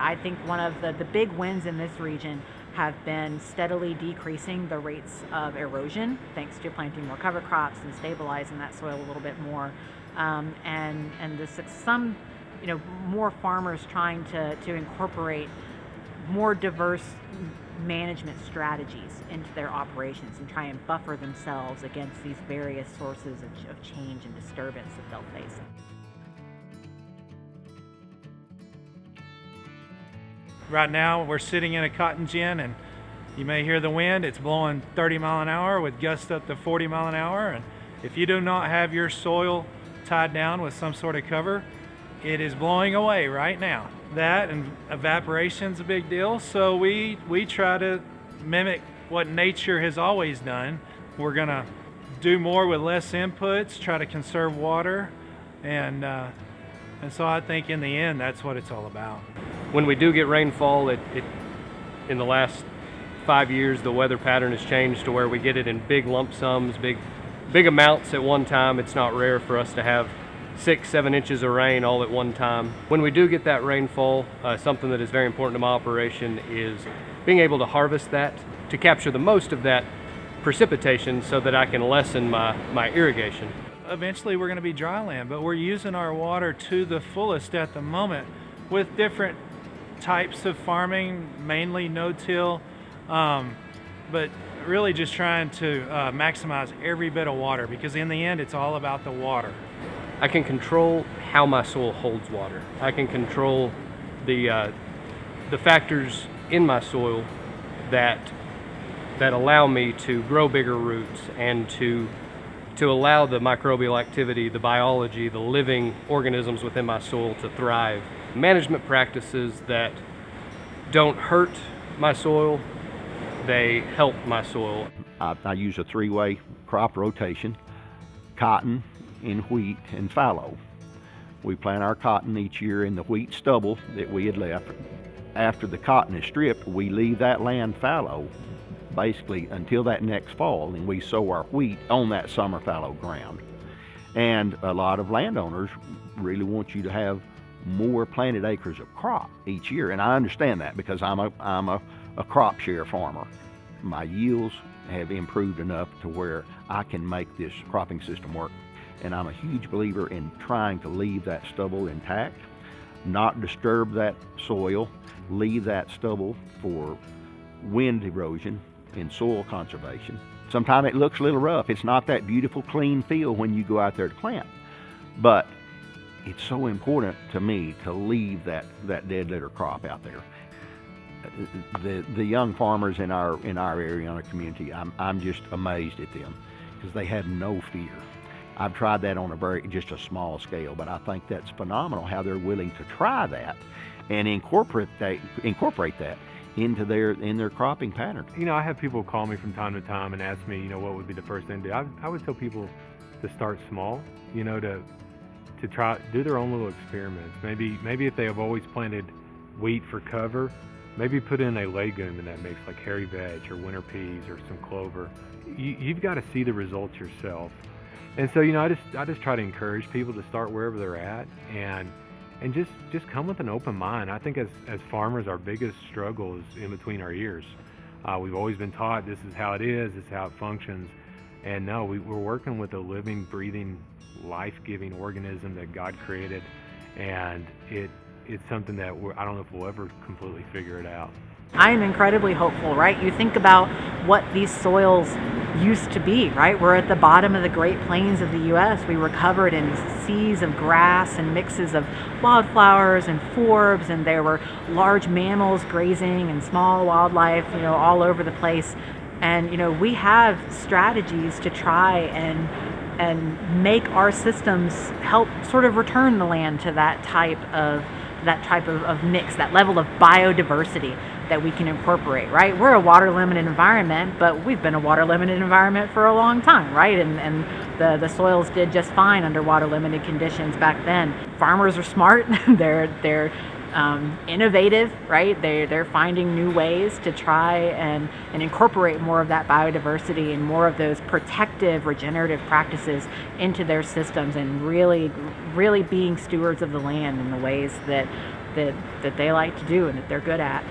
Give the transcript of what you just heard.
I think one of the big wins in this region have been steadily decreasing the rates of erosion thanks to planting more cover crops and stabilizing that soil a little bit more. And some more farmers trying to incorporate more diverse management strategies into their operations and try and buffer themselves against these various sources of change and disturbance that they'll face. Right now we're sitting in a cotton gin, and you may hear the wind. It's blowing 30 mile an hour with gusts up to 40 mile an hour. And if you do not have your soil tied down with some sort of cover, it is blowing away right now. That and evaporation's a big deal. So we try to mimic what nature has always done. We're gonna do more with less inputs, try to conserve water, and so I think in the end that's what it's all about. When we do get rainfall, in the last 5 years, the weather pattern has changed to where we get it in big lump sums, big amounts at one time. It's not rare for us to have 6-7 inches of rain all at one time. When we do get that rainfall, something that is very important to my operation is being able to harvest that, to capture the most of that precipitation so that I can lessen my irrigation. Eventually we're going to be dry land, but we're using our water to the fullest at the moment with different types of farming, mainly no-till, but really just trying to maximize every bit of water, because in the end it's all about the water. I can control how my soil holds water. I can control the factors in my soil that allow me to grow bigger roots and to allow the microbial activity, the biology, the living organisms within my soil to thrive. Management practices that don't hurt my soil, they help my soil. I use a 3-way crop rotation: cotton, in wheat, and fallow. We plant our cotton each year in the wheat stubble that we had left. After the cotton is stripped, we leave that land fallow basically until that next fall, and we sow our wheat on that summer fallow ground. And a lot of landowners really want you to have more planted acres of crop each year, and I understand that because I'm a crop share farmer. My yields have improved enough to where I can make this cropping system work, and I'm a huge believer in trying to leave that stubble intact, not disturb that soil, leave that stubble for wind erosion and soil conservation. Sometimes it looks a little rough. It's not that beautiful clean field when you go out there to plant, but it's so important to me to leave that dead litter crop out there. The young farmers in our area, in our community, I'm just amazed at them because they have no fear. I've tried that on just a small scale, but I think that's phenomenal how they're willing to try that and incorporate that into their cropping pattern. I have people call me from time to time and ask me, what would be the first thing to do. I would tell people to start small, to try do their own little experiments. Maybe if they have always planted wheat for cover, maybe put in a legume in that mix, like hairy veg or winter peas or some clover. You've got to see the results yourself. And so, I just try to encourage people to start wherever they're at and just come with an open mind. I think as farmers, our biggest struggle is in between our ears. We've always been taught this is how it is, this is how it functions. And no, we're working with a living, breathing, life-giving organism that God created, and it's something that I don't know if we'll ever completely figure it out. I am incredibly hopeful, right? You think about what these soils used to be, right? We're at the bottom of the Great Plains of the U.S. We were covered in seas of grass and mixes of wildflowers and forbs, and there were large mammals grazing and small wildlife, all over the place. And, we have strategies to try and make our systems help sort of return the land to that type of mix, that level of biodiversity that we can incorporate, right? We're a water limited environment, but we've been a water limited environment for a long time, right? And the soils did just fine under water limited conditions back then. Farmers are smart. they're innovative, right? They're finding new ways to try and incorporate more of that biodiversity and more of those protective regenerative practices into their systems, and really being stewards of the land in the ways that that they like to do and that they're good at.